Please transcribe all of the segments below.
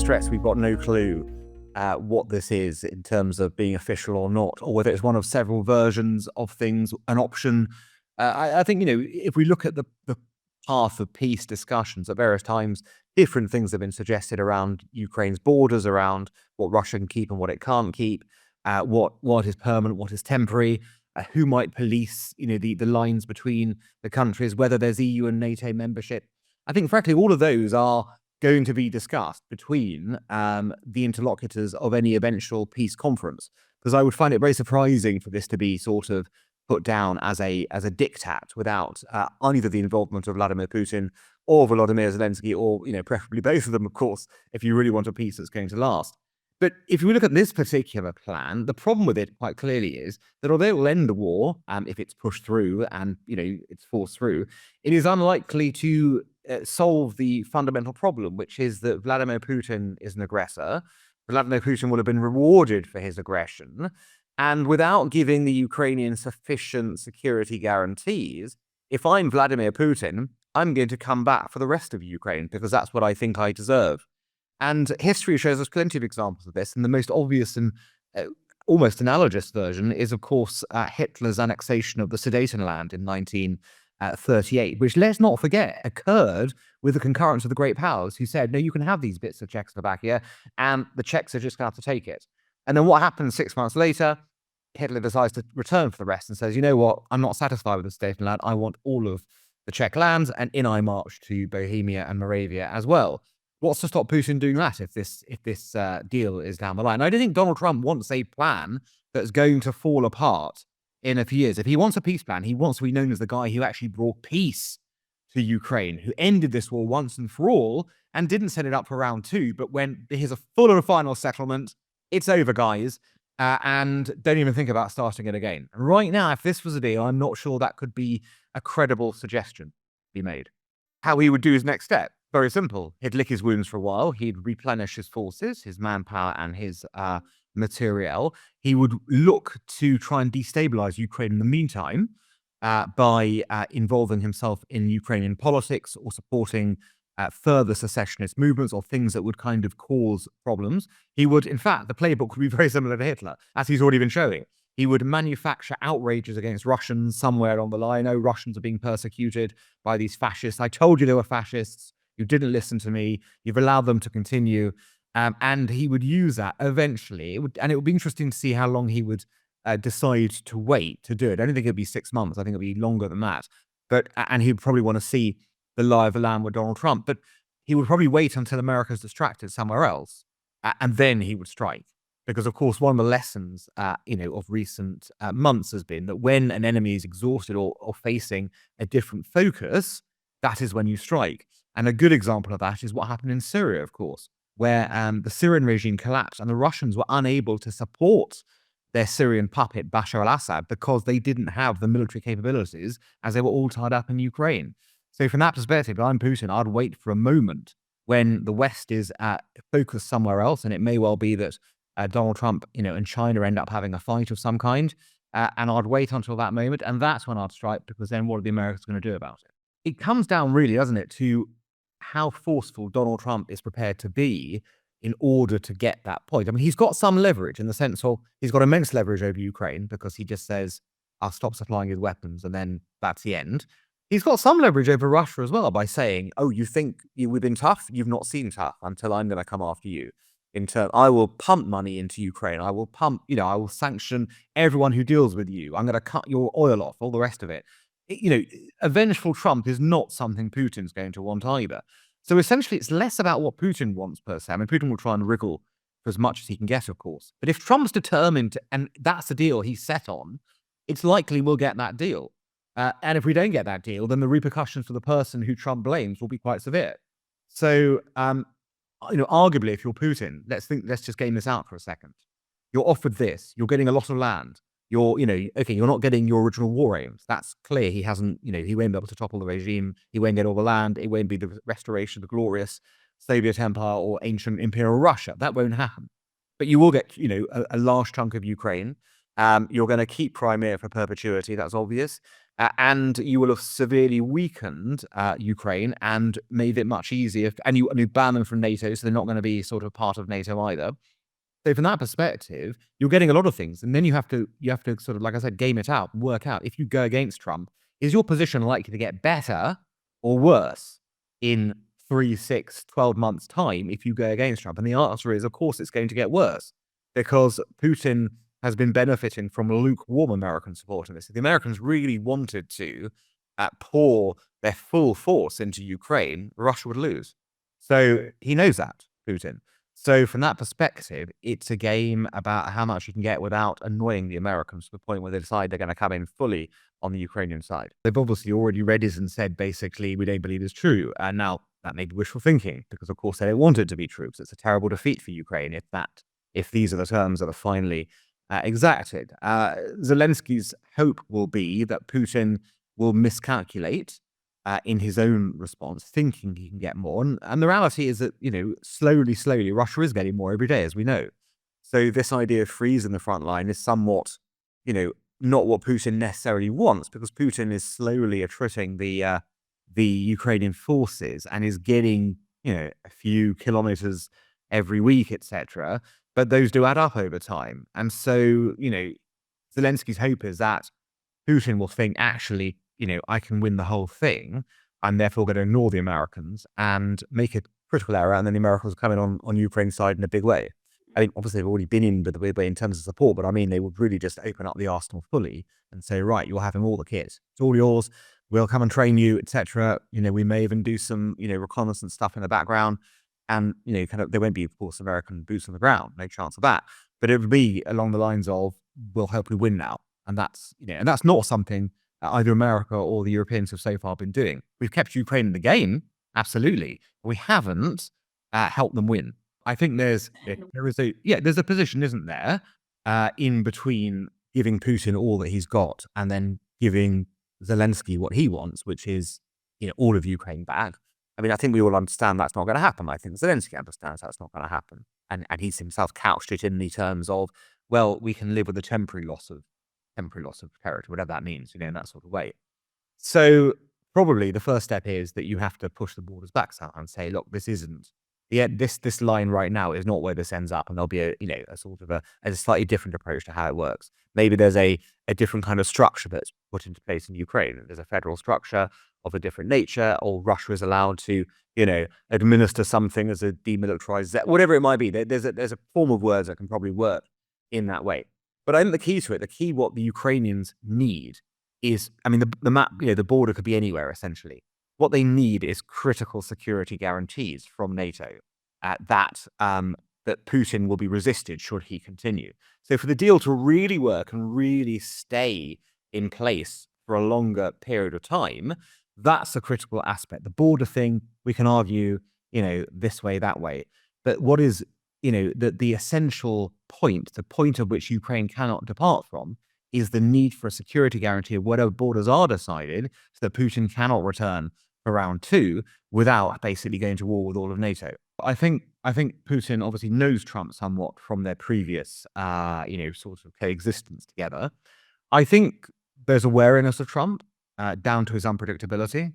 stress we've got no clue what this is in terms of being official or not, or whether it's one of several versions of things, an option. I think, if we look at the path of peace discussions at various times, different things have been suggested around Ukraine's borders, around what Russia can keep and what it can't keep, what is permanent, what is temporary, who might police, the lines between the countries, whether there's EU and NATO membership. I think, frankly, all of those are going to be discussed between the interlocutors of any eventual peace conference, because I would find it very surprising for this to be sort of put down as a diktat without either the involvement of Vladimir Putin or Volodymyr Zelensky, or preferably both of them, of course, if you really want a peace that's going to last. But if you look at this particular plan, the problem with it quite clearly is that although it will end the war, if it's pushed through and it's forced through, it is unlikely to solve the fundamental problem, which is that Vladimir Putin is an aggressor. Vladimir Putin will have been rewarded for his aggression, and without giving the Ukrainians sufficient security guarantees, if I'm Vladimir Putin, I'm going to come back for the rest of Ukraine because that's what I think I deserve. And history shows us plenty of examples of this, and the most obvious and almost analogous version is, of course, Hitler's annexation of the Sudetenland in 1938, which, let's not forget, occurred with the concurrence of the great powers who said, no, you can have these bits of Czechoslovakia, and the Czechs are just going to have to take it. And then what happens 6 months later? Hitler decides to return for the rest and says, you know what, I'm not satisfied with the Sudetenland, I want all of the Czech lands, and in I march to Bohemia and Moravia as well. What's to stop Putin doing that if this deal is down the line? I don't think Donald Trump wants a plan that's going to fall apart in a few years. If he wants a peace plan, he wants to be known as the guy who actually brought peace to Ukraine, who ended this war once and for all and didn't set it up for round two, but when here's a full and final settlement, it's over, guys, and don't even think about starting it again. Right now, if this was a deal, I'm not sure that could be a credible suggestion to be made. How he would do his next step? Very simple. He'd lick his wounds for a while. He'd replenish his forces, his manpower, and his materiel. He would look to try and destabilize Ukraine in the meantime by involving himself in Ukrainian politics or supporting further secessionist movements or things that would kind of cause problems. He would, in fact, the playbook would be very similar to Hitler, as he's already been showing. He would manufacture outrages against Russians somewhere along the line. Oh, Russians are being persecuted by these fascists. I told you they were fascists. You didn't listen to me. You've allowed them to continue. And he would use that eventually. It would be interesting to see how long he would decide to wait to do it. I don't think it'd be 6 months. I think it'd be longer than that. And he'd probably want to see the lie of the land with Donald Trump. But he would probably wait until America's distracted somewhere else. And then he would strike. Because, of course, one of the lessons, of recent months has been that when an enemy is exhausted or facing a different focus, that is when you strike. And a good example of that is what happened in Syria, of course, where the Syrian regime collapsed and the Russians were unable to support their Syrian puppet, Bashar al-Assad, because they didn't have the military capabilities as they were all tied up in Ukraine. So from that perspective, if I'm Putin, I'd wait for a moment when the West is focused somewhere else, and it may well be that Donald Trump, and China end up having a fight of some kind, and I'd wait until that moment, and that's when I'd strike, because then what are the Americans going to do about it? It comes down really, doesn't it, to how forceful Donald Trump is prepared to be in order to get that point. I mean, he's got some leverage in the sense of he's got immense leverage over Ukraine because he just says, I'll stop supplying his weapons and then that's the end. He's got some leverage over Russia as well by saying, oh, you think we've been tough? You've not seen tough until I'm going to come after you. I will pump money into Ukraine. I will I will sanction everyone who deals with you. I'm going to cut your oil off, all the rest of it. A vengeful Trump is not something Putin's going to want either. So essentially, it's less about what Putin wants per se. I mean, Putin will try and wriggle for as much as he can get, of course. But if Trump's determined, and that's the deal he's set on, it's likely we'll get that deal. And if we don't get that deal, then the repercussions for the person who Trump blames will be quite severe. So, arguably, if you're Putin, let's just game this out for a second. You're offered this. You're getting a lot of land. You're not getting your original war aims. That's clear. He hasn't, he won't be able to topple the regime. He won't get all the land. It won't be the restoration of the glorious Soviet Empire or ancient Imperial Russia. That won't happen. But you will get, a large chunk of Ukraine. You're going to keep Crimea for perpetuity. That's obvious. And you will have severely weakened Ukraine and made it much easier. And you ban them from NATO, so they're not going to be sort of part of NATO either. So from that perspective, you're getting a lot of things, and then you have to sort of, like I said, game it out, work out if you go against Trump, is your position likely to get better or worse in 3, 6, 12 months' time if you go against Trump? And the answer is, of course, it's going to get worse because Putin has been benefiting from lukewarm American support in this. If the Americans really wanted to pour their full force into Ukraine, Russia would lose. So he knows that, Putin. So from that perspective, it's a game about how much you can get without annoying the Americans to the point where they decide they're going to come in fully on the Ukrainian side. They've obviously already read it and said, basically, we don't believe it's true. And now that may be wishful thinking because, of course, they don't want it to be true. So it's a terrible defeat for Ukraine if these are the terms that are finally exacted. Zelensky's hope will be that Putin will miscalculate in his own response, thinking he can get more. And the reality is that, slowly, Russia is getting more every day, as we know. So this idea of freezing the front line is somewhat, not what Putin necessarily wants, because Putin is slowly attriting the Ukrainian forces and is getting, a few kilometers every week, etc. But those do add up over time. And so, Zelensky's hope is that Putin will think, actually, I can win the whole thing. I'm therefore going to ignore the Americans and make a critical error. And then the Americans will come in on Ukraine's side in a big way. I think obviously they've already been in with the big way in terms of support, but I mean, they would really just open up the arsenal fully and say, right, you're having all the kit. It's all yours. We'll come and train you, etc. We may even do some, reconnaissance stuff in the background. And, there won't be, of course, American boots on the ground. No chance of that. But it would be along the lines of, we'll help you win now. And that's not something either America or the Europeans have so far been doing. We've kept Ukraine in the game, absolutely. But we haven't helped them win. I think there's a position, isn't there, in between giving Putin all that he's got and then giving Zelensky what he wants, which is, all of Ukraine back. I mean, I think we all understand that's not going to happen. I think Zelensky understands that's not going to happen. And he's himself couched it in the terms of, well, we can live with a temporary loss of territory, whatever that means, in that sort of way. So probably the first step is that you have to push the borders back somehow and say, look, this isn't. This line right now is not where this ends up, and there'll be a sort of a slightly different approach to how it works. Maybe there's a different kind of structure that's put into place in Ukraine. There's a federal structure of a different nature, or Russia is allowed to, administer something as a demilitarized, whatever it might be. There's a form of words that can probably work in that way. But I think the key what the Ukrainians need is, I mean, the map, the border could be anywhere essentially. What they need is critical security guarantees from NATO that Putin will be resisted should he continue. So for the deal to really work and really stay in place for a longer period of time, that's a critical aspect. The border thing, we can argue, this way, that way. But what is, the essential point, the point of which Ukraine cannot depart from, is the need for a security guarantee of whatever borders are decided so that Putin cannot return for round 2 without basically going to war with all of NATO. I think Putin obviously knows Trump somewhat from their previous, sort of coexistence together. I think there's awareness of Trump down to his unpredictability.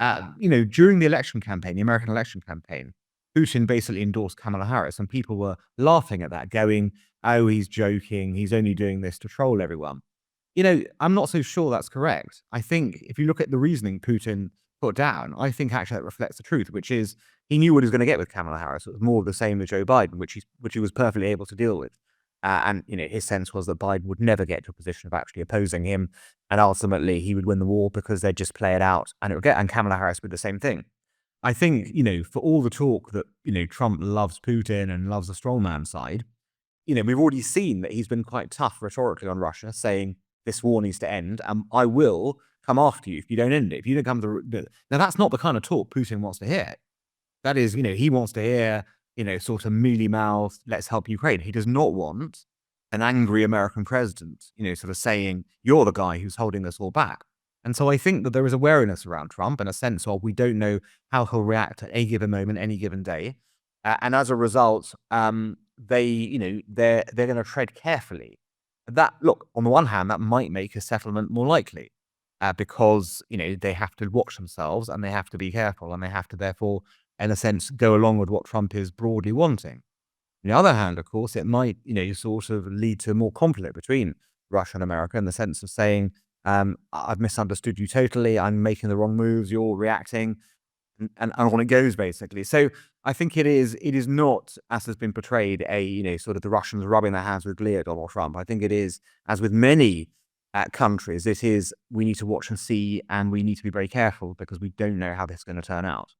During the election campaign, the American election campaign, Putin basically endorsed Kamala Harris, and people were laughing at that, going, oh, he's joking. He's only doing this to troll everyone. I'm not so sure that's correct. I think if you look at the reasoning Putin put down, I think actually that reflects the truth, which is he knew what he was going to get with Kamala Harris. It was more of the same with Joe Biden, which he was perfectly able to deal with. And his sense was that Biden would never get to a position of actually opposing him, and ultimately he would win the war because they'd just play it out, and Kamala Harris would do the same thing. I think, for all the talk that, Trump loves Putin and loves the strongman side, we've already seen that he's been quite tough rhetorically on Russia, saying this war needs to end, and I will come after you if you don't end it. If you don't come to... Now, that's not the kind of talk Putin wants to hear. That is, he wants to hear, sort of mealy-mouthed, let's help Ukraine. He does not want an angry American president, sort of saying, you're the guy who's holding this all back. And so I think that there is awareness around Trump and a sense of we don't know how he'll react at any given moment, any given day. And as a result, they're going to tread carefully. That, look, on the one hand, that might make a settlement more likely. because, they have to watch themselves and they have to be careful and they have to therefore, in a sense, go along with what Trump is broadly wanting. On the other hand, of course, it might, sort of lead to more conflict between Russia and America in the sense of saying, I've misunderstood you totally. I'm making the wrong moves. You're reacting, and on it goes basically. So I think it is not, as has been portrayed, sort of the Russians rubbing their hands with glee at Donald Trump. I think it is, as with many countries, we need to watch and see, and we need to be very careful because we don't know how this is going to turn out.